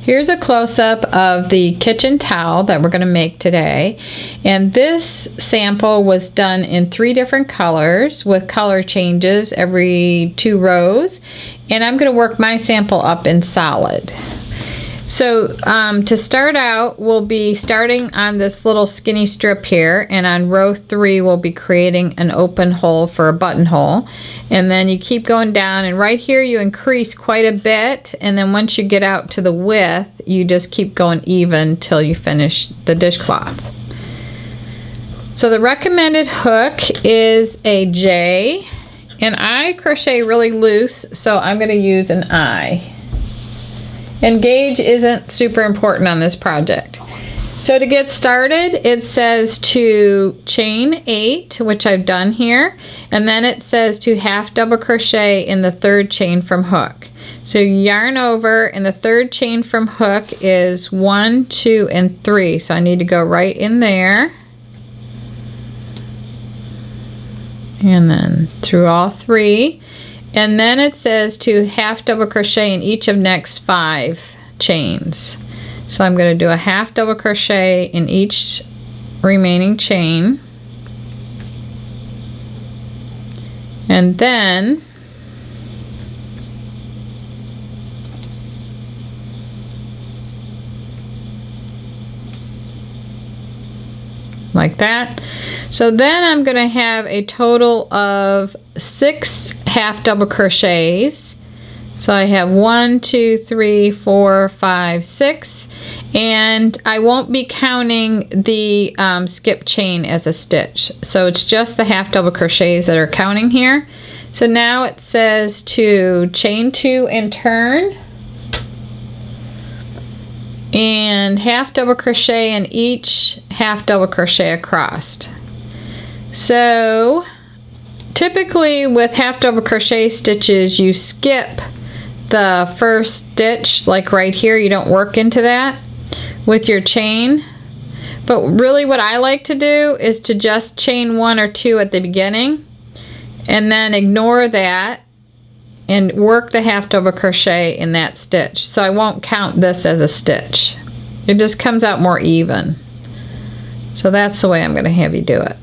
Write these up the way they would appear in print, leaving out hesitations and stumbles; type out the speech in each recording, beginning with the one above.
Here's a close-up of the kitchen towel that we're going to make today, and this sample was done in 3 different colors with color changes every 2 rows, and I'm going to work my sample up in solid. So to start out, we'll be starting on this little skinny strip here, and on row 3 we'll be creating an open hole for a buttonhole, and then you keep going down, and right here you increase quite a bit, and then once you get out to the width you just keep going even till you finish the dishcloth. So the recommended hook is a J, and I crochet really loose, so I'm going to use an I. And gauge isn't super important on this project. So to get started, it says to chain 8, which I've done here, and then it says to half double crochet in the 3rd chain from hook. So yarn over, and the 3rd chain from hook is 1, 2, and 3. So I need to go right in there, and then through all 3. And then it says to half double crochet in each of next 5 chains. So I'm going to do a half double crochet in each remaining chain, and then like that. So then I'm going to have a total of 6 half double crochets. So I have 1, 2, 3, 4, 5, 6, and I won't be counting the skip chain as a stitch. So it's just the half double crochets that are counting here. So now it says to chain 2 and turn, and half double crochet in each half double crochet across. So typically with half double crochet stitches you skip the first stitch, like right here, you don't work into that with your chain. But really what I like to do is to just chain 1 or 2 at the beginning and then ignore that and work the half double crochet in that stitch. So I won't count this as a stitch. It just comes out more even. So that's the way I'm going to have you do it.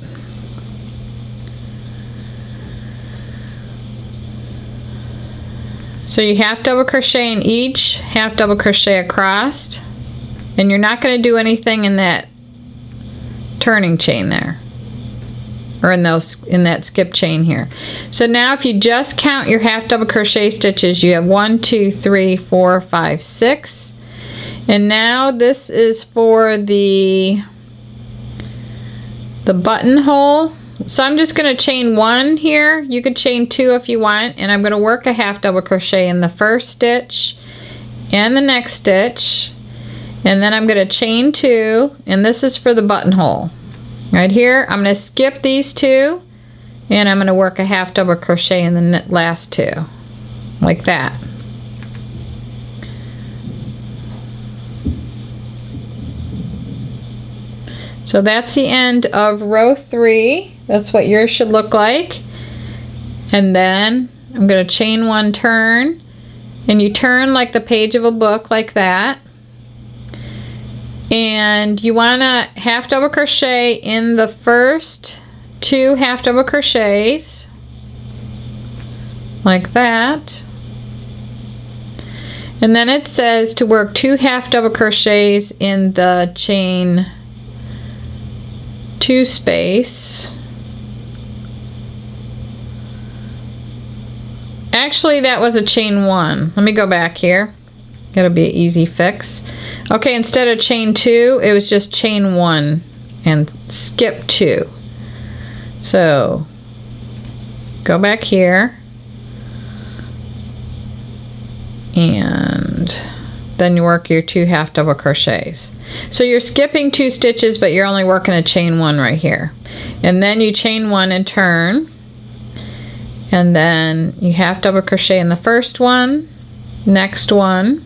So you half double crochet in each half double crochet across, and you're not going to do anything in that turning chain there, or in that skip chain here. So now if you just count your half double crochet stitches, you have 1, 2, 3, 4, 5, 6, and now this is for the buttonhole. So I'm just going to chain 1 here. You could chain 2 if you want, and I'm going to work a half double crochet in the first stitch and the next stitch, and then I'm going to chain 2, and this is for the buttonhole. Right here I'm going to skip these 2, and I'm going to work a half double crochet in the last 2, like that. So that's the end of row 3. That's what yours should look like. And then I'm going to chain 1, turn, and you turn like the page of a book, like that. And you want to half double crochet in the first 2 half double crochets, like that. And then it says to work 2 half double crochets in the chain 2 space. Actually, that was a chain 1. Let me go back here. It'll be an easy fix. Okay, instead of chain 2, it was just chain 1 and skip 2. So go back here, and then you work your 2 half double crochets. So you're skipping 2 stitches, but you're only working a chain 1 right here. And then you chain 1 and turn, and then you half double crochet in the first one, next one,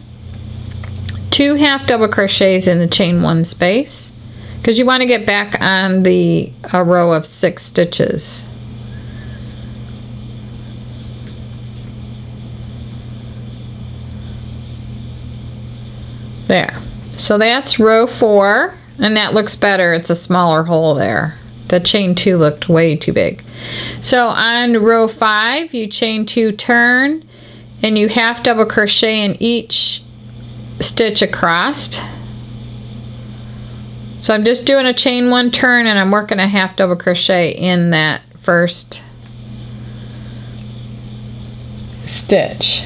2 half double crochets in the chain 1 space, because you want to get back on a row of 6 stitches. There. So that's row 4, and that looks better. It's a smaller hole there. The chain 2 looked way too big. So on row 5, you chain 2, turn, and you half double crochet in each stitch across. So I'm just doing a chain 1 turn, and I'm working a half double crochet in that first stitch.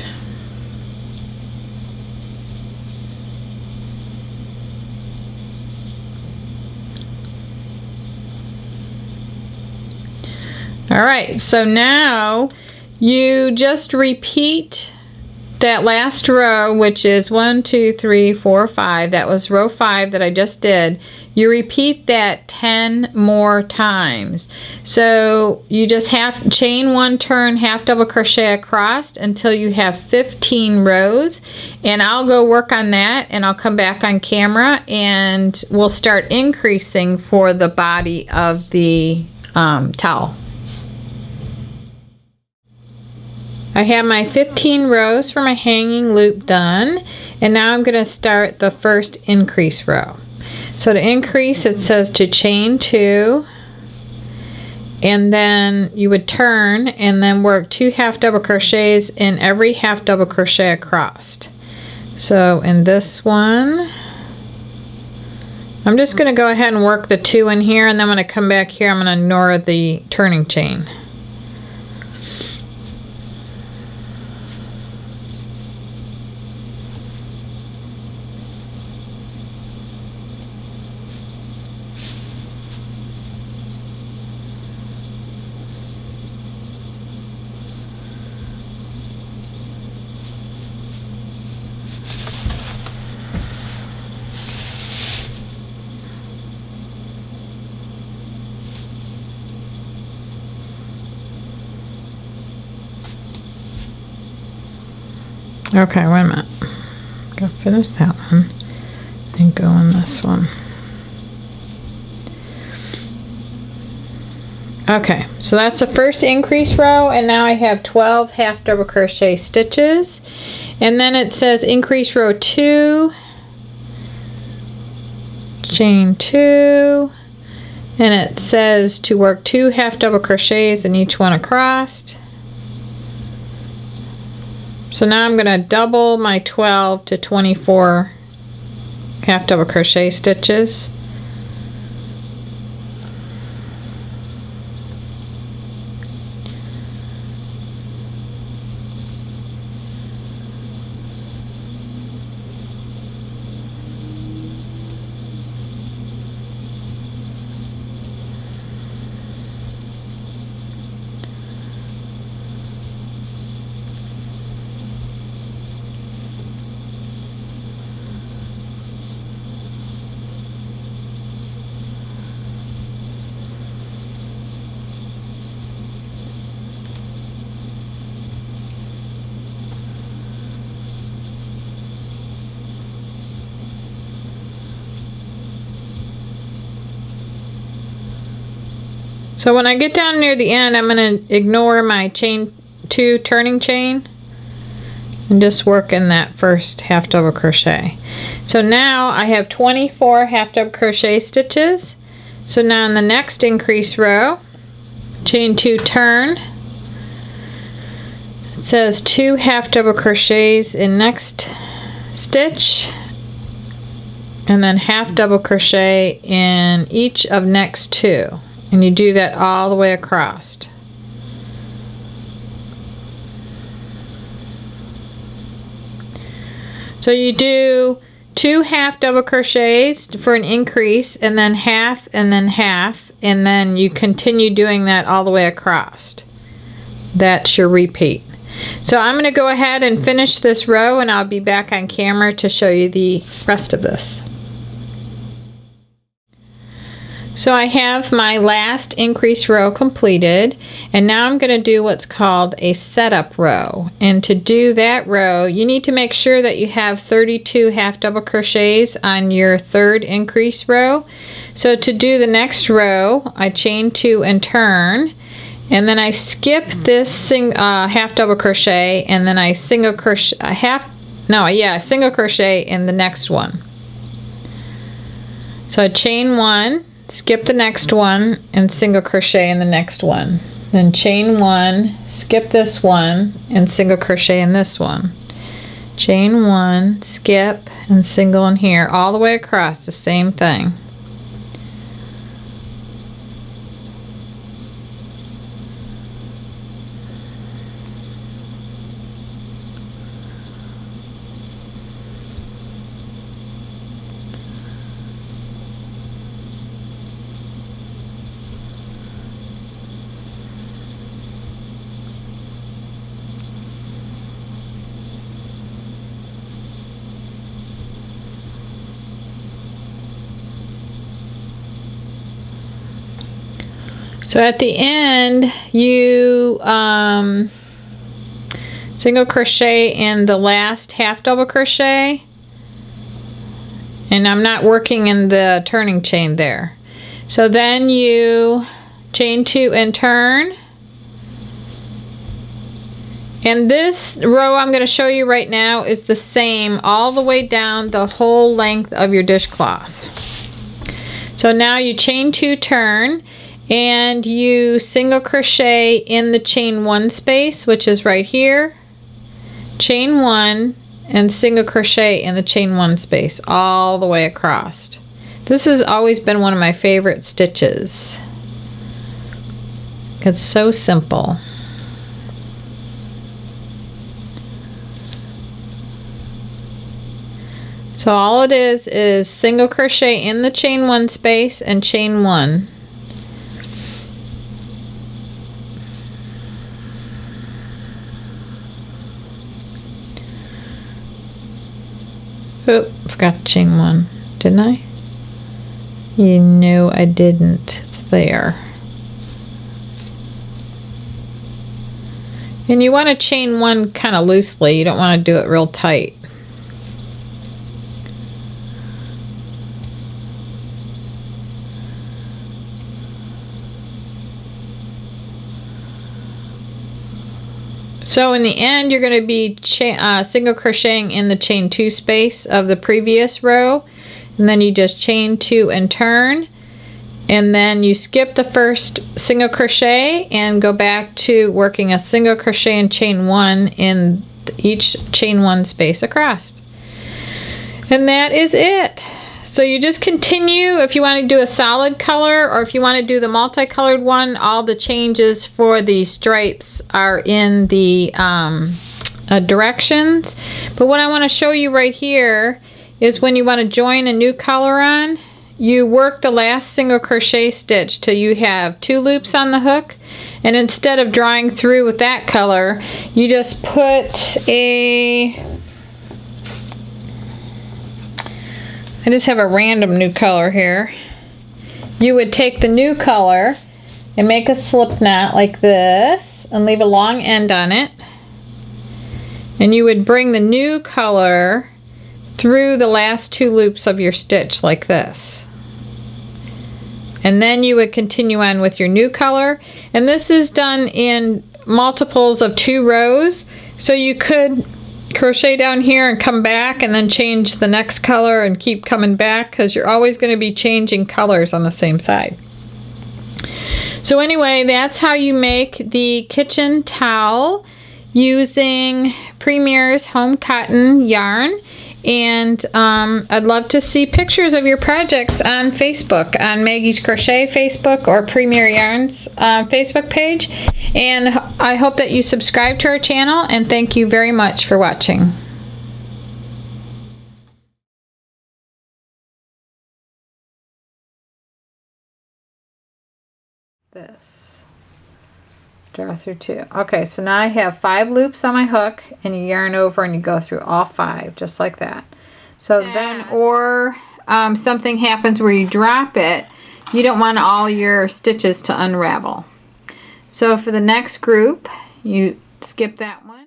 Alright, so now you just repeat that last row, which is 1, 2, 3, 4, 5. That was row 5 that I just did. You repeat that 10 more times. So you just chain 1 turn, half double crochet across until you have 15 rows. And I'll go work on that, and I'll come back on camera, and we'll start increasing for the body of the towel. I have my 15 rows for my hanging loop done, and now I'm going to start the first increase row. So to increase, it says to chain 2, and then you would turn and then work 2 half double crochets in every half double crochet across. So in this one, I'm just going to go ahead and work the 2 in here, and then when I come back here, I'm going to ignore the turning chain. Okay, wait a minute. Go finish that one and go on this one. Okay, so that's the first increase row, and now I have 12 half double crochet stitches, and then it says increase row 2, chain 2, and it says to work 2 half double crochets in each one across. So now I'm going to double my 12 to 24 half double crochet stitches. So when I get down near the end, I'm going to ignore my chain 2 turning chain and just work in that first half double crochet. So now I have 24 half double crochet stitches. So now in the next increase row, chain 2 turn. It says 2 half double crochets in next stitch, and then half double crochet in each of next 2. And you do that all the way across. So you do 2 half double crochets for an increase, and then half, and then you continue doing that all the way across. That's your repeat. So I'm going to go ahead and finish this row, and I'll be back on camera to show you the rest of this. So I have my last increase row completed, and now I'm going to do what's called a setup row. And to do that row, you need to make sure that you have 32 half double crochets on your third increase row. So to do the next row, I chain 2 and turn, and then I skip this half double crochet, and then I single crochet, half no, yeah, single crochet in the next one. So I chain 1, skip the next one, and single crochet in the next one. Then chain 1, skip this one, and single crochet in this one. Chain 1, skip, and single in here, all the way across, the same thing. So at the end, you single crochet in the last half double crochet, and I'm not working in the turning chain there. So then you chain 2 and turn, and this row I'm going to show you right now is the same all the way down the whole length of your dishcloth. So now you chain 2, turn, and you single crochet in the chain 1 space, which is right here, chain 1, and single crochet in the chain 1 space all the way across. This has always been one of my favorite stitches. It's so simple. So all it is single crochet in the chain 1 space and chain 1. Oh, forgot to chain 1, didn't I? You know I didn't. It's there. And you want to chain 1 kind of loosely. You don't want to do it real tight. So in the end, you're going to be single crocheting in the chain 2 space of the previous row, and then you just chain 2 and turn, and then you skip the first single crochet and go back to working a single crochet and chain 1 in each chain 1 space across. And that is it. So you just continue. If you want to do a solid color, or if you want to do the multicolored one, all the changes for the stripes are in the directions. But what I want to show you right here is when you want to join a new color on, you work the last single crochet stitch till you have 2 loops on the hook, and instead of drawing through with that color, you just put I just have a random new color here. You would take the new color and make a slip knot like this and leave a long end on it, and you would bring the new color through the last 2 loops of your stitch like this, and then you would continue on with your new color. And this is done in multiples of 2 rows, so you could crochet down here and come back and then change the next color and keep coming back, because you're always going to be changing colors on the same side. So anyway, that's how you make the kitchen towel using Premier's home cotton yarn. And I'd love to see pictures of your projects on Facebook, on Maggie's Crochet Facebook or Premier Yarns Facebook page. And I hope that you subscribe to our channel, and thank you very much for watching. This. Draw through 2. Okay, so now I have 5 loops on my hook, and you yarn over and you go through all 5 just like that. So then, or something happens where you drop it, you don't want all your stitches to unravel. So for the next group, you skip that one.